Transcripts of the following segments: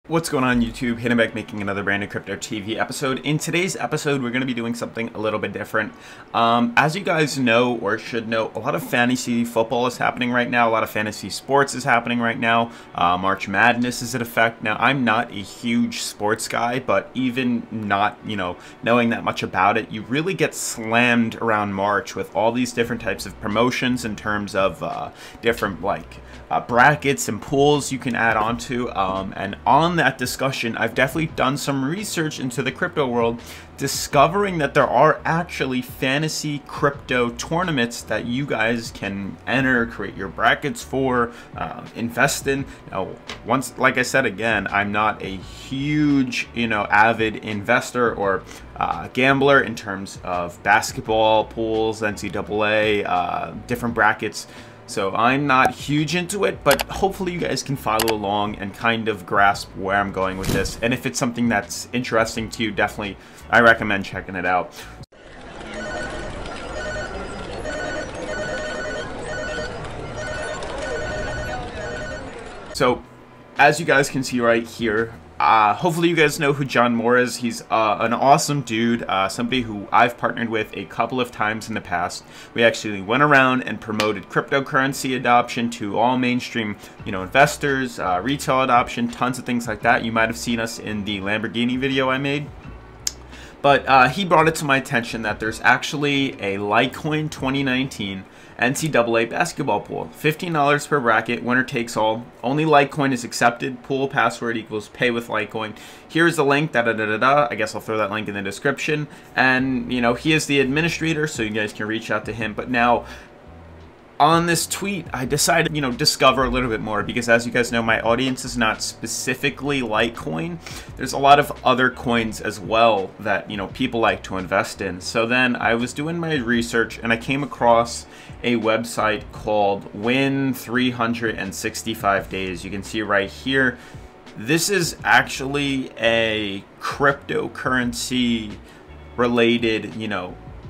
What's going on YouTube? Hayden back making another brand new Crypto TV episode. In today's episode, we're going to be doing something a little bit different. As you guys know, or should know, a lot of fantasy football is happening right now. A lot of fantasy sports is happening right now. March Madness is in effect. Now, I'm not a huge sports guy, but even not, knowing that much about it, you really get slammed around March with all these different types of promotions in terms of different brackets and pools you can add on to. And on that discussion, I've definitely done some research into the crypto world, discovering that there are actually fantasy crypto tournaments that you guys can enter, create your brackets for, invest in. Now, like I said again, I'm not a huge, avid investor or gambler in terms of basketball pools, NCAA, different brackets. So I'm not huge into it, but hopefully you guys can follow along and kind of grasp where I'm going with this. And if it's something that's interesting to you, definitely I recommend checking it out. So as you guys can see right here, hopefully you guys know who John Moore is. He's an awesome dude, somebody who I've partnered with a couple of times in the past. We actually went around and promoted cryptocurrency adoption to all mainstream, investors, retail adoption, tons of things like that. You might have seen us in the Lamborghini video I made. But he brought it to my attention that there's actually a Litecoin 2019 NCAA basketball pool. $15 per bracket, winner takes all. Only Litecoin is accepted. Pool password equals pay with Litecoin. Here's the link, I guess I'll throw that link in the description. And, he is the administrator, so you guys can reach out to him. But now, on this tweet, I decided, discover a little bit more, because as you guys know, my audience is not specifically Litecoin. There's a lot of other coins as well that, people like to invest in. So then I was doing my research and I came across a website called Win365days. You can see right here. This is actually a cryptocurrency related,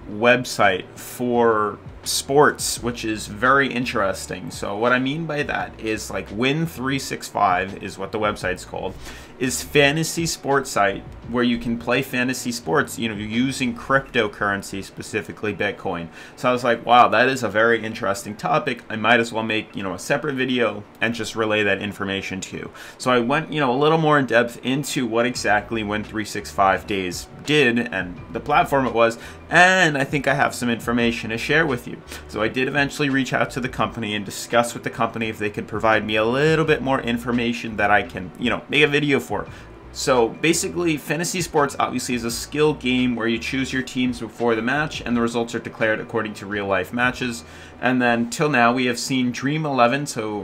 website for sports, which is very interesting. So what I mean by that is Win365 is what the website's called, is fantasy sports site where you can play fantasy sports, using cryptocurrency, specifically Bitcoin. So I was like, wow, that is a very interesting topic. I might as well make, a separate video and just relay that information to you. So I went, a little more in depth into what exactly Win365days did and the platform it was, and I think I have some information to share with you. So I did eventually reach out to the company and discuss with the company if they could provide me a little bit more information that I can, make a video for. So basically, fantasy sports obviously is a skill game where you choose your teams before the match and the results are declared according to real life matches. And then till now we have seen Dream 11. So,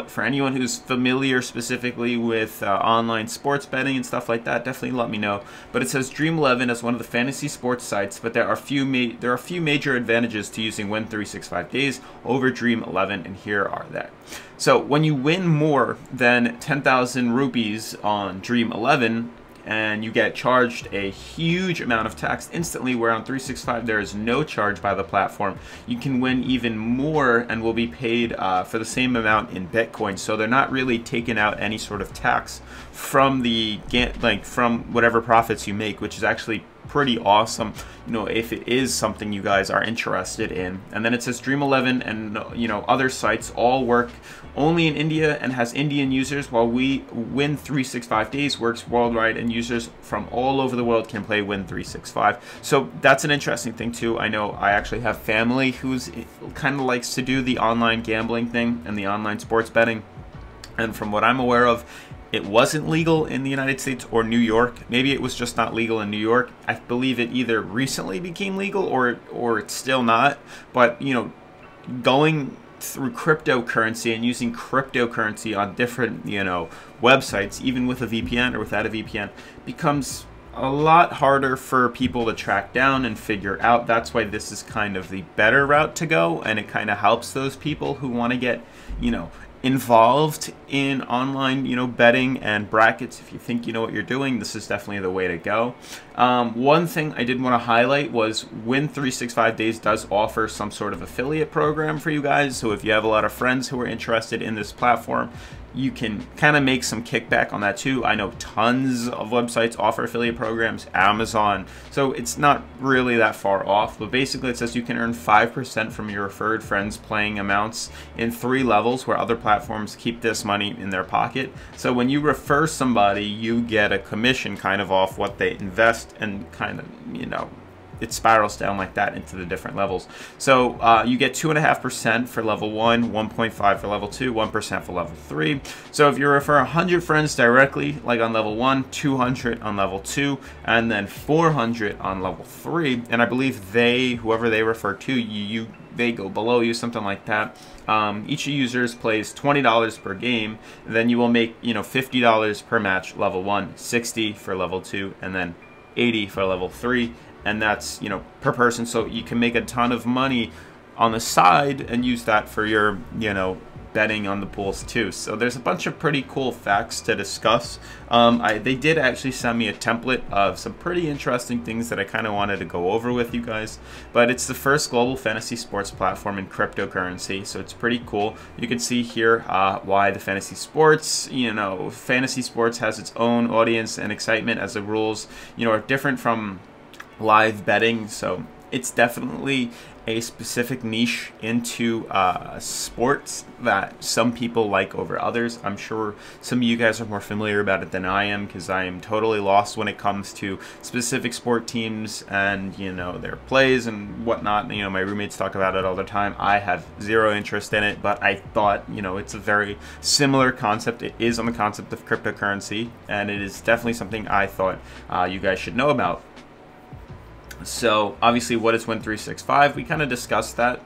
for anyone who's familiar specifically with online sports betting and stuff like that, definitely let me know. But it says Dream 11 is one of the fantasy sports sites, but there are a few major advantages to using Win365days over Dream 11, and here are that. So when you win more than 10,000 rupees on Dream 11, and you get charged a huge amount of tax instantly, where on 365 there is no charge by the platform, you can win even more and will be paid for the same amount in Bitcoin. So they're not really taking out any sort of tax from from whatever profits you make, which is actually pretty awesome, if it is something you guys are interested in. And then it says Dream 11 and other sites all work only in India and has Indian users, while Win365days works worldwide and users from all over the world can play Win365. So that's an interesting thing too. I know I actually have family who's kind of likes to do the online gambling thing and the online sports betting, and from what I'm aware of, it wasn't legal in the United States or New York. Maybe it was just not legal in New York. I believe it either recently became legal or it's still not. But, going through cryptocurrency and using cryptocurrency on different, websites, even with a VPN or without a VPN, becomes a lot harder for people to track down and figure out. That's why this is kind of the better route to go, and it kind of helps those people who want to get, involved in online, betting and brackets. If you think you know what you're doing, this is definitely the way to go. One thing I did want to highlight was Win365days does offer some sort of affiliate program for you guys. So if you have a lot of friends who are interested in this platform, you can kind of make some kickback on that too. I know tons of websites offer affiliate programs, Amazon, so it's not really that far off. But basically it says you can earn 5% from your referred friends playing amounts in 3 levels, where other platforms keep this money in their pocket. So when you refer somebody, you get a commission kind of off what they invest, and kind of, you know, it spirals down like that into the different levels. So you get 2.5% for level 1, 1.5 for level 2, 1% for level 3. So if you refer 100 friends directly, like on level 1, 200 on level 2, and then 400 on level 3, and I believe whoever they refer to, they go below you, something like that. Each users plays $20 per game. Then you will make, you know, $50 per match level 1, 60 for level 2, and then 80 for level 3. And that's, you know, per person. So you can make a ton of money on the side and use that for your, you know, betting on the pools too. So there's a bunch of pretty cool facts to discuss. They did actually send me a template of some pretty interesting things that I kind of wanted to go over with you guys. But it's the first global fantasy sports platform in cryptocurrency, so it's pretty cool. You can see here why the fantasy sports, you know, fantasy sports has its own audience and excitement, as the rules, you know, are different from live betting. So it's definitely a specific niche into sports that some people like over others. I'm sure some of you guys are more familiar about it than I am, because I am totally lost when it comes to specific sport teams and, you know, their plays and whatnot. You know, my roommates talk about it all the time. I have zero interest in it, but I thought, you know, it's a very similar concept. It is on the concept of cryptocurrency, and it is definitely something I thought you guys should know about. So obviously, what is Win365? We kind of discussed that.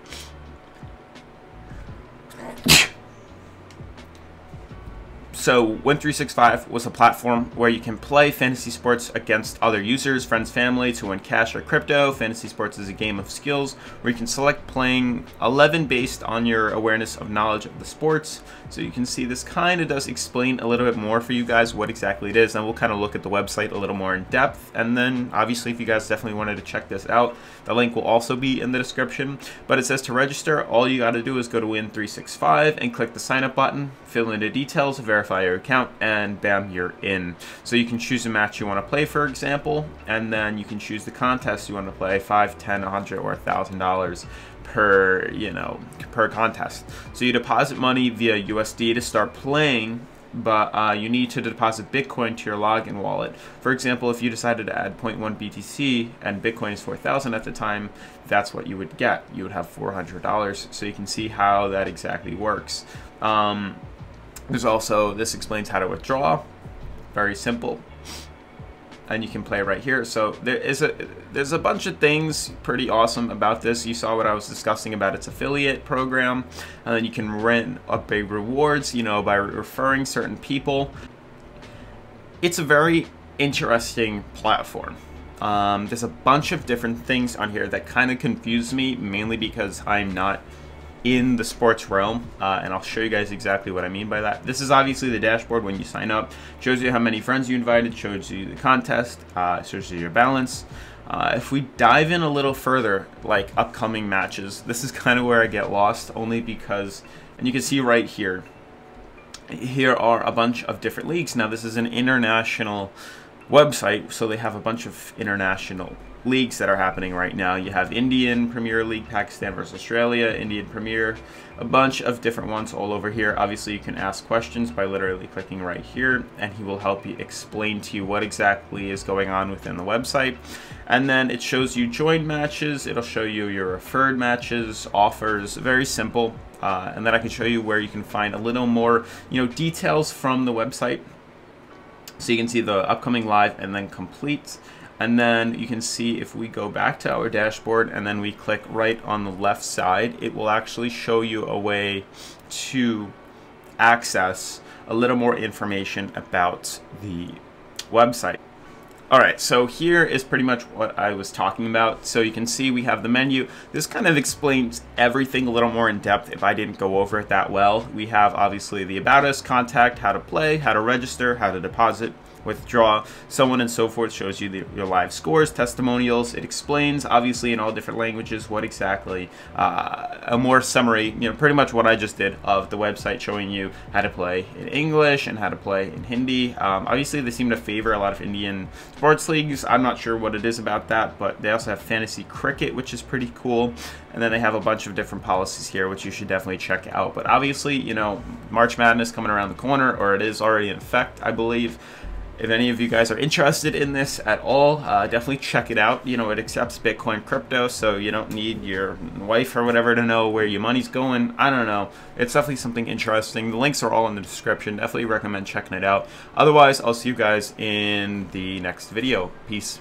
So Win365 was a platform where you can play fantasy sports against other users, friends, family, to win cash or crypto. Fantasy sports is a game of skills where you can select playing 11 based on your awareness of knowledge of the sports. So you can see this kind of does explain a little bit more for you guys what exactly it is, and we'll kind of look at the website a little more in depth. And then obviously, if you guys definitely wanted to check this out, the link will also be in the description. But it says to register, all you got to do is go to Win365 and click the sign up button, fill in the details, verify your account, and bam, you're in. So you can choose a match you want to play, for example, and then you can choose the contest you want to play, $5, $10, $100, or $1,000 per, you know, per contest. So you deposit money via USD to start playing, but you need to deposit Bitcoin to your login wallet. For example, if you decided to add 0.1 BTC and Bitcoin is 4,000 at the time, that's what you would get. You would have $400. So you can see how that exactly works. There's also, this explains how to withdraw. Very simple. And you can play right here. So there's a bunch of things pretty awesome about this. You saw what I was discussing about its affiliate program, and then you can rent up big rewards, you know, by referring certain people. It's a very interesting platform. There's a bunch of different things on here that kind of confuse me, mainly because I'm not in the sports realm, and I'll show you guys exactly what I mean by that. This is obviously the dashboard when you sign up. Shows you how many friends you invited, shows you the contest, shows you your balance. If we dive in a little further, like upcoming matches, this is kind of where I get lost, only because, and you can see right here, here are a bunch of different leagues. Now this is an international website, so they have a bunch of international leagues that are happening right now. You have Indian Premier League, Pakistan versus Australia, Indian Premier, a bunch of different ones all over here. Obviously, you can ask questions by literally clicking right here, and he will help you explain to you what exactly is going on within the website. And then it shows you join matches. It'll show you your referred matches, offers, very simple. And then I can show you where you can find a little more, you know, details from the website. So you can see the upcoming live and then complete. And then you can see if we go back to our dashboard and then we click right on the left side, it will actually show you a way to access a little more information about the website. All right, so here is pretty much what I was talking about. So you can see we have the menu. This kind of explains everything a little more in depth if I didn't go over it that well. We have obviously the About Us, Contact, how to play, how to register, how to deposit, withdraw, so on and so forth. Shows you your live scores, testimonials. It explains obviously in all different languages what exactly, a more summary, pretty much what I just did of the website, showing you how to play in English and how to play in Hindi. Obviously they seem to favor a lot of Indian sports leagues. I'm not sure what it is about that, but they also have fantasy cricket, which is pretty cool. And then they have a bunch of different policies here, which you should definitely check out. But obviously, March Madness coming around the corner, or it is already in effect, I believe. If any of you guys are interested in this at all, definitely check it out. It accepts Bitcoin crypto, so you don't need your wife or whatever to know where your money's going. I don't know. It's definitely something interesting. The links are all in the description. Definitely recommend checking it out. Otherwise, I'll see you guys in the next video. Peace.